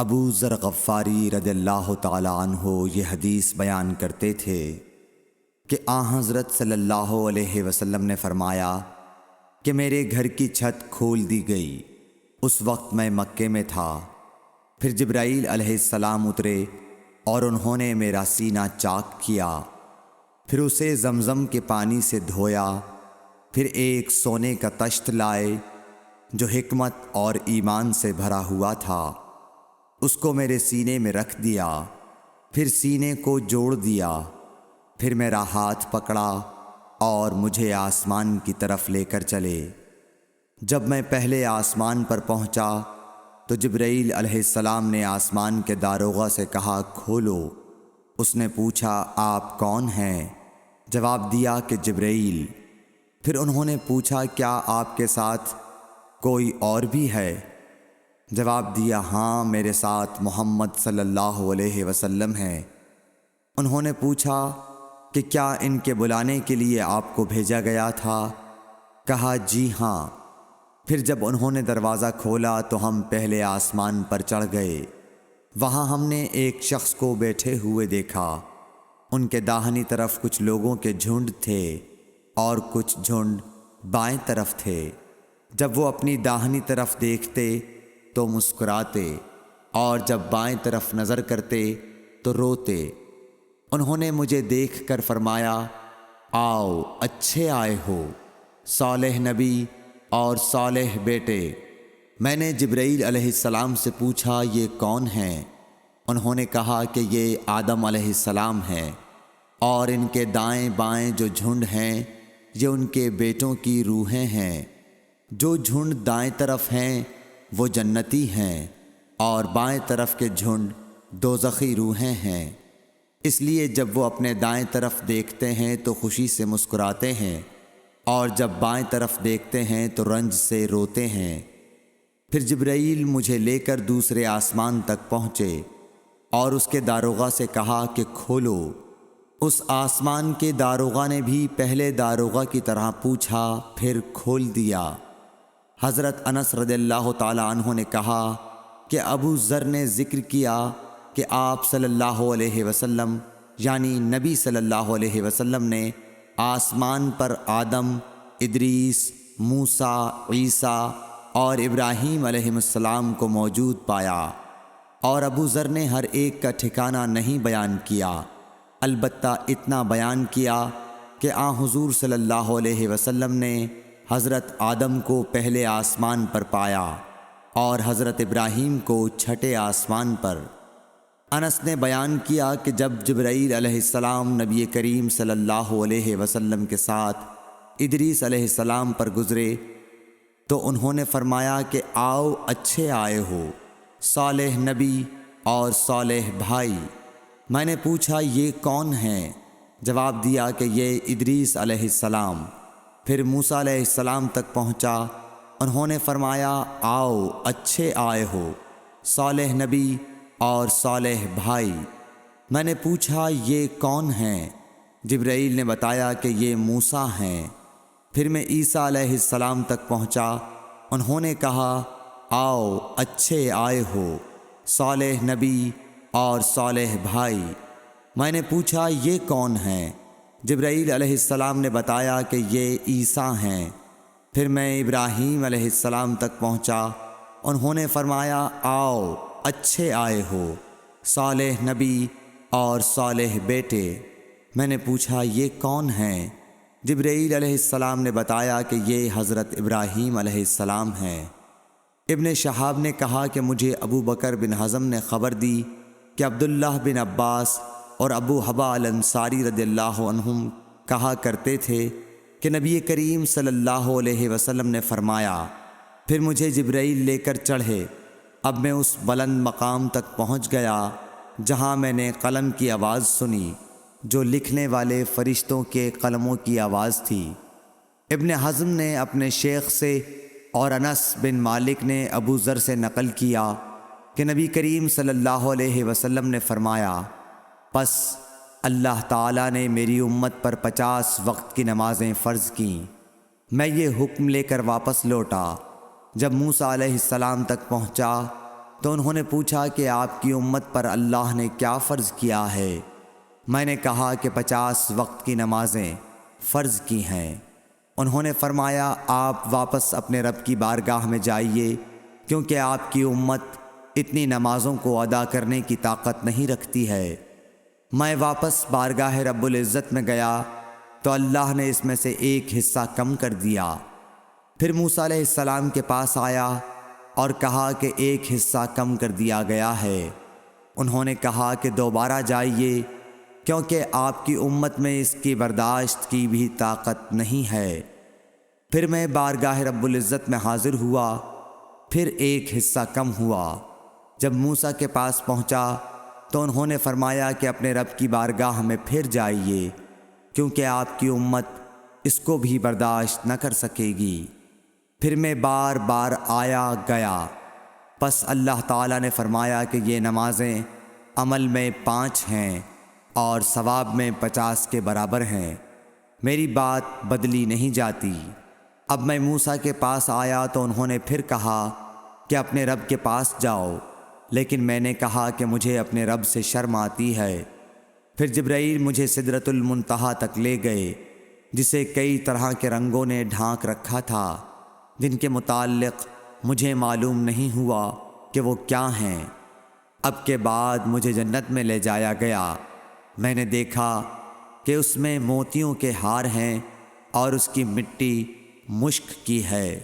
ابو ذر غفاری رضی اللہ تعالی عنہ یہ حدیث بیان کرتے تھے کہ حضرت صلی اللہ علیہ وسلم نے فرمایا کہ میرے گھر کی چھت کھول دی گئی۔ اس وقت میں مکے میں تھا۔ پھر جبرائیل علیہ السلام اترے اور انہوں نے میرا سینہ چاک کیا، پھر اسے زمزم کے پانی سے دھویا، پھر ایک سونے کا طشت لائے جو حکمت اور ایمان سے بھرا ہوا تھا، اس کو میرے سینے میں رکھ دیا، پھر سینے کو جوڑ دیا، پھر میرا ہاتھ پکڑا اور مجھے آسمان کی طرف لے کر چلے۔ جب میں پہلے آسمان پر پہنچا تو جبرائیل علیہ السلام نے آسمان کے داروغہ سے کہا کھولو۔ اس نے پوچھا آپ کون ہیں؟ جواب دیا کہ جبرائیل۔ پھر انہوں نے پوچھا کیا آپ کے ساتھ کوئی اور بھی ہے؟ جواب دیا ہاں، میرے ساتھ محمد صلی اللہ علیہ وسلم ہے۔ انہوں نے پوچھا کہ کیا ان کے بلانے کے لیے آپ کو بھیجا گیا تھا؟ کہا جی ہاں۔ پھر جب انہوں نے دروازہ کھولا تو ہم پہلے آسمان پر چڑھ گئے۔ وہاں ہم نے ایک شخص کو بیٹھے ہوئے دیکھا۔ ان کے داہنی طرف کچھ لوگوں کے جھنڈ تھے اور کچھ جھنڈ بائیں طرف تھے۔ جب وہ اپنی داہنی طرف دیکھتے تو مسکراتے اور جب بائیں طرف نظر کرتے تو روتے۔ انہوں نے مجھے دیکھ کر فرمایا آؤ اچھے آئے ہو، صالح نبی اور صالح بیٹے۔ میں نے جبرائیل علیہ السلام سے پوچھا یہ کون ہیں؟ انہوں نے کہا کہ یہ آدم علیہ السلام ہیں، اور ان کے دائیں بائیں جو جھنڈ ہیں یہ ان کے بیٹوں کی روحیں ہیں۔ جو جھنڈ دائیں طرف ہیں وہ جنتی ہیں، اور بائیں طرف کے جھنڈ دوزخی روحیں ہیں۔ اس لیے جب وہ اپنے دائیں طرف دیکھتے ہیں تو خوشی سے مسکراتے ہیں، اور جب بائیں طرف دیکھتے ہیں تو رنج سے روتے ہیں۔ پھر جبرائیل مجھے لے کر دوسرے آسمان تک پہنچے اور اس کے داروغہ سے کہا کہ کھولو۔ اس آسمان کے داروغہ نے بھی پہلے داروغہ کی طرح پوچھا، پھر کھول دیا۔ حضرت انس رضی اللہ تعالی عنہ نے کہا کہ ابو ذر نے ذکر کیا کہ آپ صلی اللہ علیہ وسلم یعنی نبی صلی اللہ علیہ وسلم نے آسمان پر آدم، ادریس، موسیٰ، عیسیٰ اور ابراہیم علیہ السلام کو موجود پایا، اور ابو ذر نے ہر ایک کا ٹھکانہ نہیں بیان کیا، البتہ اتنا بیان کیا کہ حضور صلی اللہ علیہ وسلم نے حضرت آدم کو پہلے آسمان پر پایا اور حضرت ابراہیم کو چھٹے آسمان پر۔ انس نے بیان کیا کہ جب جبرائیل علیہ السلام نبی کریم صلی اللہ علیہ وسلم کے ساتھ ادریس علیہ السلام پر گزرے تو انہوں نے فرمایا کہ آؤ اچھے آئے ہو، صالح نبی اور صالح بھائی۔ میں نے پوچھا یہ کون ہیں؟ جواب دیا کہ یہ ادریس علیہ السلام۔ پھر موسیٰ علیہ السلام تک پہنچا۔ انہوں نے فرمایا آؤ اچھے آئے ہو، صالح نبی اور صالح بھائی۔ میں نے پوچھا یہ کون ہیں؟ جبرائیل نے بتایا کہ یہ موسیٰ ہیں۔ پھر میں عیسیٰ علیہ السلام تک پہنچا۔ انہوں نے کہا آؤ اچھے آئے ہو، صالح نبی اور صالح بھائی۔ میں نے پوچھا یہ کون ہیں؟ جبرائیل علیہ السلام نے بتایا کہ یہ عیسیٰ ہیں۔ پھر میں ابراہیم علیہ السلام تک پہنچا۔ انہوں نے فرمایا آؤ اچھے آئے ہو، صالح نبی اور صالح بیٹے۔ میں نے پوچھا یہ کون ہیں؟ جبرائیل علیہ السلام نے بتایا کہ یہ حضرت ابراہیم علیہ السلام ہیں۔ ابن شہاب نے کہا کہ مجھے ابو بکر بن حزم نے خبر دی کہ عبداللہ بن عباس اور ابو حبا الانصاری رضی اللہ عنہم کہا کرتے تھے کہ نبی کریم صلی اللہ علیہ وسلم نے فرمایا، پھر مجھے جبرائیل لے کر چڑھے۔ اب میں اس بلند مقام تک پہنچ گیا جہاں میں نے قلم کی آواز سنی جو لکھنے والے فرشتوں کے قلموں کی آواز تھی۔ ابن حزم نے اپنے شیخ سے اور انس بن مالک نے ابو ذر سے نقل کیا کہ نبی کریم صلی اللہ علیہ وسلم نے فرمایا، پس اللہ تعالیٰ نے میری امت پر 50 وقت کی نمازیں فرض کیں۔ میں یہ حکم لے کر واپس لوٹا۔ جب موسیٰ علیہ السلام تک پہنچا تو انہوں نے پوچھا کہ آپ کی امت پر اللہ نے کیا فرض کیا ہے؟ میں نے کہا کہ 50 وقت کی نمازیں فرض کی ہیں۔ انہوں نے فرمایا آپ واپس اپنے رب کی بارگاہ میں جائیے، کیونکہ آپ کی امت اتنی نمازوں کو ادا کرنے کی طاقت نہیں رکھتی ہے۔ میں واپس بارگاہ رب العزت میں گیا تو اللہ نے اس میں سے ایک حصہ کم کر دیا۔ پھر موسیٰ علیہ السلام کے پاس آیا اور کہا کہ ایک حصہ کم کر دیا گیا ہے۔ انہوں نے کہا کہ دوبارہ جائیے، کیونکہ آپ کی امت میں اس کی برداشت کی بھی طاقت نہیں ہے۔ پھر میں بارگاہ رب العزت میں حاضر ہوا، پھر ایک حصہ کم ہوا۔ جب موسیٰ کے پاس پہنچا تو انہوں نے فرمایا کہ اپنے رب کی بارگاہ میں پھر جائیے، کیونکہ آپ کی امت اس کو بھی برداشت نہ کر سکے گی۔ پھر میں بار بار آیا گیا، پس اللہ تعالیٰ نے فرمایا کہ یہ نمازیں عمل میں 5 ہیں اور ثواب میں 50 کے برابر ہیں، میری بات بدلی نہیں جاتی۔ اب میں موسیٰ کے پاس آیا تو انہوں نے پھر کہا کہ اپنے رب کے پاس جاؤ، لیکن میں نے کہا کہ مجھے اپنے رب سے شرم آتی ہے۔ پھر جبرائیل مجھے سدرۃ المنتہا تک لے گئے، جسے کئی طرح کے رنگوں نے ڈھانک رکھا تھا، جن کے متعلق مجھے معلوم نہیں ہوا کہ وہ کیا ہیں۔ اب کے بعد مجھے جنت میں لے جایا گیا۔ میں نے دیکھا کہ اس میں موتیوں کے ہار ہیں اور اس کی مٹی مشک کی ہے۔